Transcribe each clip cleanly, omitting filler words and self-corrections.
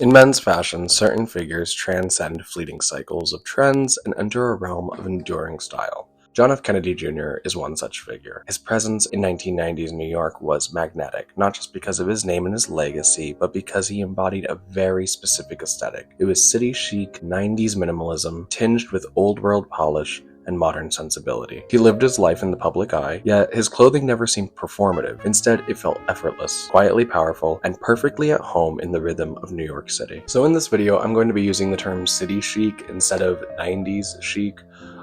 In men's fashion, certain figures transcend fleeting cycles of trends and enter a realm of enduring style. John F. Kennedy Jr. is one such figure. His presence in 1990s New York was magnetic, not just because of his name and his legacy, but because he embodied a very specific aesthetic. It was city chic, 90s minimalism, tinged with old-world polish, and modern sensibility. He lived his life in the public eye, yet his clothing never seemed performative. Instead, it felt effortless, quietly powerful, and perfectly at home in the rhythm of New York City. So in this video, I'm going to be using the term city chic instead of 90s chic,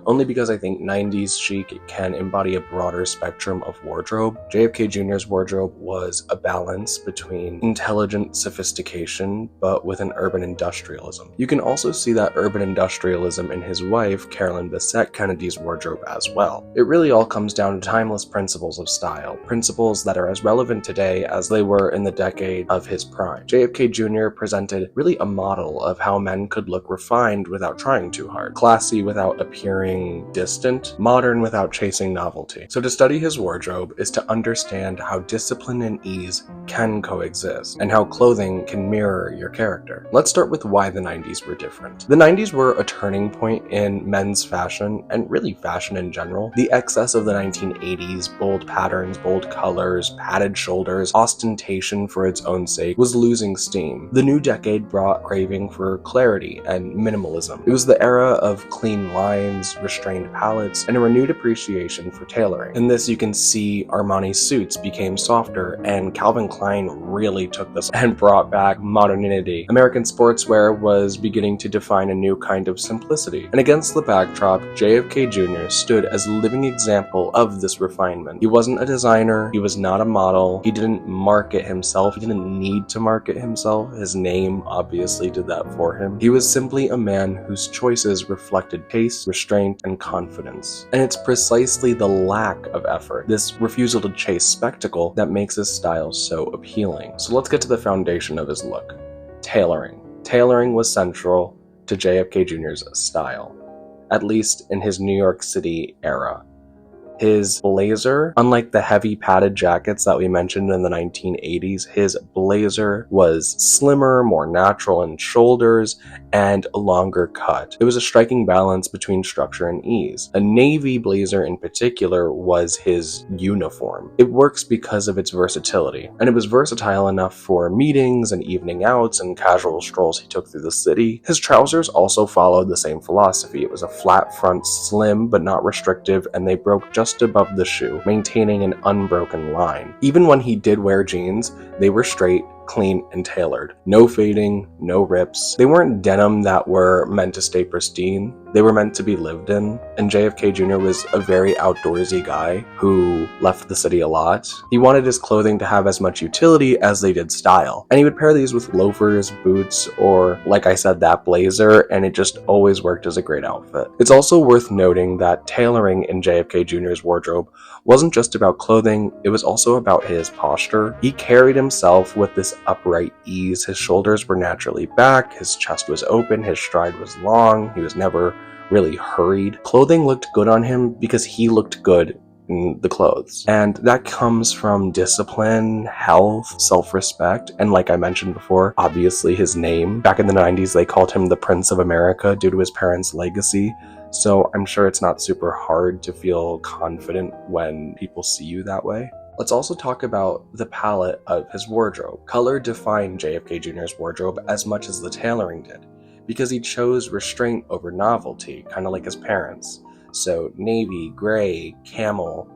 only because I think 90s chic can embody a broader spectrum of wardrobe. JFK Jr.'s wardrobe was a balance between intelligent sophistication, but with an urban industrialism. You can also see that urban industrialism in his wife, Carolyn Bessette Kennedy's wardrobe as well. It really all comes down to timeless principles of style, principles that are as relevant today as they were in the decade of his prime. JFK Jr. presented really a model of how men could look refined without trying too hard, classy without appearing distant, modern without chasing novelty. So to study his wardrobe is to understand how discipline and ease can coexist, and how clothing can mirror your character. Let's start with why the 90s were different. The 90s were a turning point in men's fashion, and really fashion in general. The excess of the 1980s, bold patterns, bold colors, padded shoulders, ostentation for its own sake, was losing steam. The new decade brought craving for clarity and minimalism. It was the era of clean lines, restrained palettes, and a renewed appreciation for tailoring. In this, you can see Armani suits became softer, and Calvin Klein really took this and brought back modernity. American sportswear was beginning to define a new kind of simplicity. And against the backdrop, JFK Jr. stood as a living example of this refinement. He wasn't a designer, he was not a model, he didn't market himself, he didn't need to market himself, his name obviously did that for him. He was simply a man whose choices reflected taste, restraint, and confidence. And it's precisely the lack of effort, this refusal to chase spectacle, that makes his style so appealing. So let's get to the foundation of his look. Tailoring. Tailoring was central to JFK Jr.'s style, at least in his New York City era. His blazer, unlike the heavy padded jackets that we mentioned in the 1980s, his blazer was slimmer, more natural in shoulders, and a longer cut. It was a striking balance between structure and ease. A navy blazer in particular was his uniform. It works because of its versatility, and it was versatile enough for meetings and evening outs and casual strolls he took through the city. His trousers also followed the same philosophy. It was a flat front, slim but not restrictive, and they broke just above the shoe, maintaining an unbroken line. Even when he did wear jeans, they were straight, clean, and tailored. No fading, no rips. They weren't denim that were meant to stay pristine. They were meant to be lived in. And JFK Jr. was a very outdoorsy guy who left the city a lot. He wanted his clothing to have as much utility as they did style. And he would pair these with loafers, boots, or, like I said, that blazer, and it just always worked as a great outfit. It's also worth noting that tailoring in JFK Jr.'s wardrobe wasn't just about clothing, it was also about his posture. He carried himself with this upright ease. His shoulders were naturally back, his chest was open, his stride was long, he was never really hurried. Clothing looked good on him because he looked good in the clothes. And that comes from discipline, health, self-respect, and like I mentioned before, obviously his name. Back in the 90s, they called him the Prince of America due to his parents' legacy. So I'm sure it's not super hard to feel confident when people see you that way. Let's also talk about the palette of his wardrobe. Color defined JFK Jr.'s wardrobe as much as the tailoring did, because he chose restraint over novelty, kind of like his parents. So navy, gray, camel,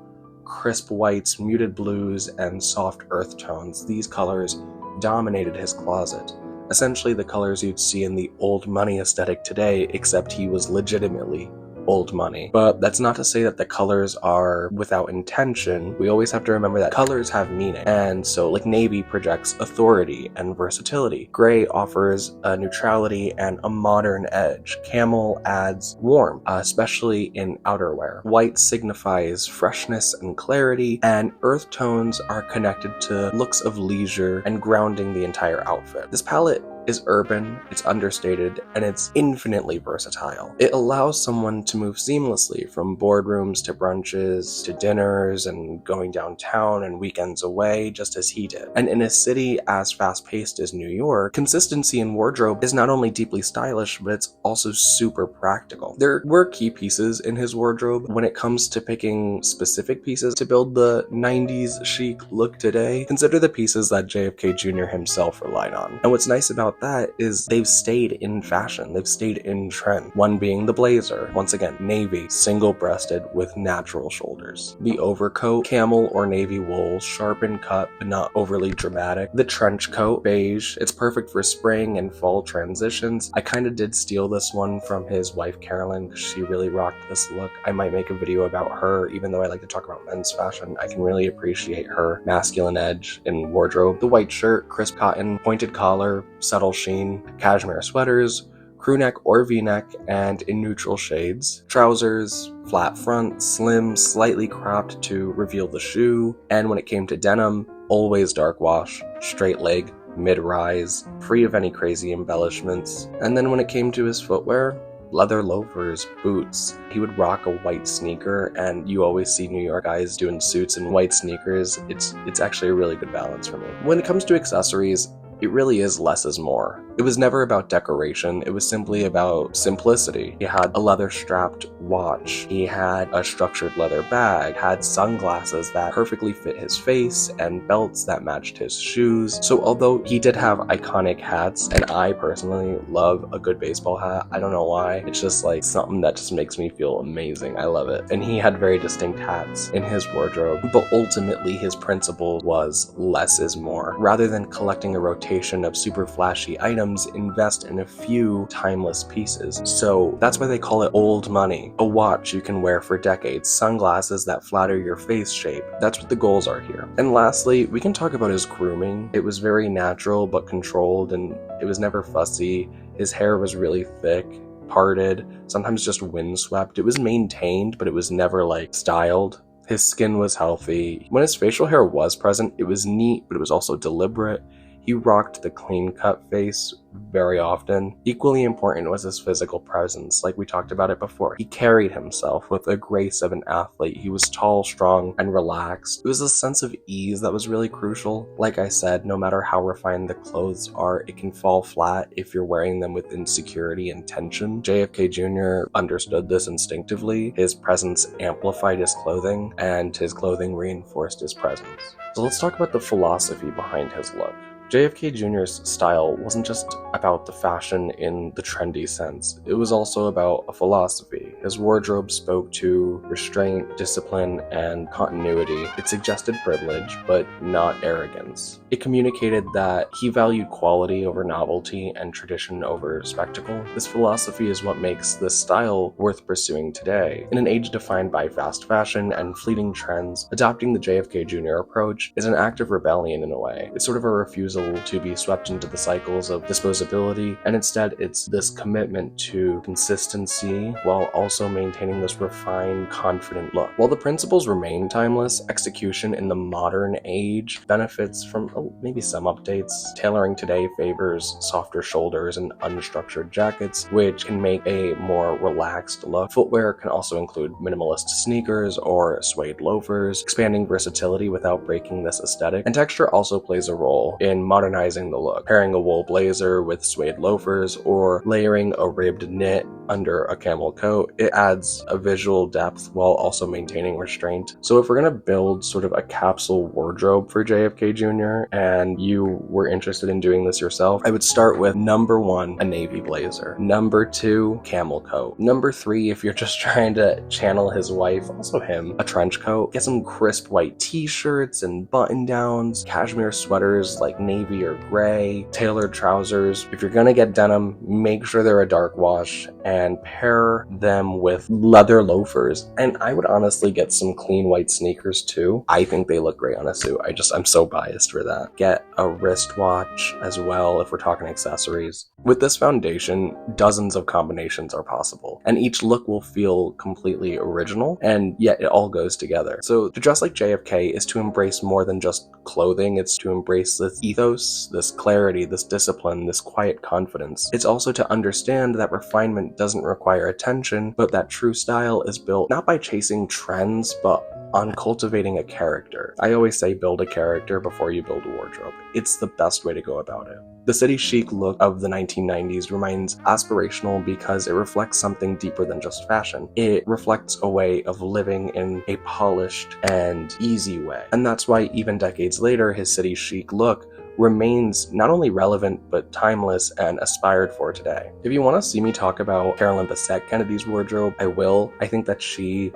crisp whites, muted blues, and soft earth tones, these colors dominated his closet. Essentially the colors you'd see in the old money aesthetic today, except he was legitimately old money. But that's not to say that the colors are without intention. We always have to remember that colors have meaning. And so like navy projects authority and versatility. Gray offers a neutrality and a modern edge. Camel adds warmth, especially in outerwear. White signifies freshness and clarity, and earth tones are connected to looks of leisure and grounding the entire outfit. This palette is urban, it's understated, and it's infinitely versatile. It allows someone to move seamlessly from boardrooms to brunches to dinners and going downtown and weekends away, just as he did. And in a city as fast-paced as New York, consistency in wardrobe is not only deeply stylish, but it's also super practical. There were key pieces in his wardrobe. When it comes to picking specific pieces to build the 90s chic look today, consider the pieces that JFK Jr. himself relied on. And what's nice about that is they've stayed in fashion, they've stayed in trend. One being the blazer, once again, navy, single-breasted with natural shoulders. The overcoat, camel or navy wool, sharp and cut, but not overly dramatic. The trench coat, beige, it's perfect for spring and fall transitions. I kind of did steal this one from his wife Carolyn because she really rocked this look. I might make a video about her, even though I like to talk about men's fashion. I can really appreciate her masculine edge in wardrobe. The white shirt, crisp cotton, pointed collar, subtle sheen, cashmere sweaters, crew neck or v-neck, and in neutral shades. Trousers, flat front, slim, slightly cropped to reveal the shoe. And when it came to denim, always dark wash, straight leg, mid-rise, free of any crazy embellishments. And then when it came to his footwear, leather loafers, boots. He would rock a white sneaker, and you always see New York guys doing suits in white sneakers. It's actually a really good balance for me. When it comes to accessories, it really is less is more. It was never about decoration, it was simply about simplicity. He had a leather-strapped watch, he had a structured leather bag, had sunglasses that perfectly fit his face, and belts that matched his shoes. So although he did have iconic hats, and I personally love a good baseball hat, I don't know why, it's just like something that just makes me feel amazing. I love it. And he had very distinct hats in his wardrobe, but ultimately his principle was less is more. Rather than collecting a rotation of super flashy items, invest in a few timeless pieces. So that's why they call it old money. A watch you can wear for decades, sunglasses that flatter your face shape. That's what the goals are here. And lastly, we can talk about his grooming. It was very natural but controlled, and it was never fussy. His hair was really thick, parted, sometimes just windswept. It was maintained, but it was never like styled. His skin was healthy. When his facial hair was present, it was neat, but it was also deliberate. He rocked the clean-cut face very often. Equally important was his physical presence, like we talked about it before. He carried himself with the grace of an athlete. He was tall, strong, and relaxed. It was a sense of ease that was really crucial. Like I said, no matter how refined the clothes are, it can fall flat if you're wearing them with insecurity and tension. JFK Jr. understood this instinctively. His presence amplified his clothing, and his clothing reinforced his presence. So let's talk about the philosophy behind his look. JFK Jr.'s style wasn't just about the fashion in the trendy sense, it was also about a philosophy. His wardrobe spoke to restraint, discipline, and continuity. It suggested privilege, but not arrogance. It communicated that he valued quality over novelty and tradition over spectacle. This philosophy is what makes this style worth pursuing today. In an age defined by fast fashion and fleeting trends, adopting the JFK Jr. approach is an act of rebellion in a way. It's sort of a refusal to be swept into the cycles of disposability, and instead it's this commitment to consistency while also maintaining this refined, confident look. While the principles remain timeless, execution in the modern age benefits from maybe some updates. Tailoring today favors softer shoulders and unstructured jackets, which can make a more relaxed look. Footwear can also include minimalist sneakers or suede loafers, expanding versatility without breaking this aesthetic. And texture also plays a role in modernizing the look. Pairing a wool blazer with suede loafers or layering a ribbed knit under a camel coat, it adds a visual depth while also maintaining restraint. So if we're gonna build sort of a capsule wardrobe for JFK Jr. and you were interested in doing this yourself, I would start with number 1, a navy blazer. Number 2, camel coat. Number 3, if you're just trying to channel his wife, also him, a trench coat. Get some crisp white t-shirts and button downs, cashmere sweaters like navy or gray, tailored trousers. If you're gonna get denim, make sure they're a dark wash and pair them with leather loafers. And I would honestly get some clean white sneakers too. I think they look great on a suit. I'm so biased for that. Get a wristwatch as well if we're talking accessories. With this foundation, dozens of combinations are possible, and each look will feel completely original, and yet it all goes together. So to dress like JFK is to embrace more than just clothing. It's to embrace this ethos, this clarity, this discipline, this quiet confidence. It's also to understand that refinement doesn't require attention, but that true style is built not by chasing trends, but on cultivating a character. I always say build a character before you build a wardrobe. It's the best way to go about it. The city chic look of the 1990s remains aspirational because it reflects something deeper than just fashion. It reflects a way of living in a polished and easy way. And that's why even decades later, his city chic look remains not only relevant, but timeless and aspired for today. If you want to see me talk about Carolyn Bessette Kennedy's wardrobe, I will. I think that she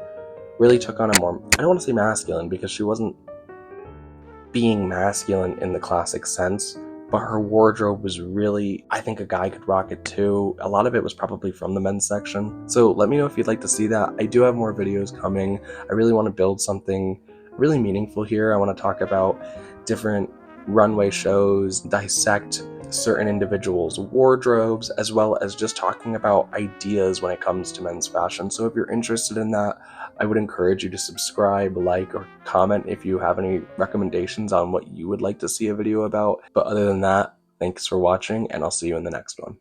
really took on a more, I don't want to say masculine because she wasn't being masculine in the classic sense, but her wardrobe was really, I think a guy could rock it too. A lot of it was probably from the men's section. So let me know if you'd like to see that. I do have more videos coming. I really want to build something really meaningful here. I want to talk about different runway shows, dissect certain individuals' wardrobes, as well as just talking about ideas when it comes to men's fashion. So if you're interested in that, I would encourage you to subscribe, like, or comment if you have any recommendations on what you would like to see a video about. But other than that, thanks for watching, and I'll see you in the next one.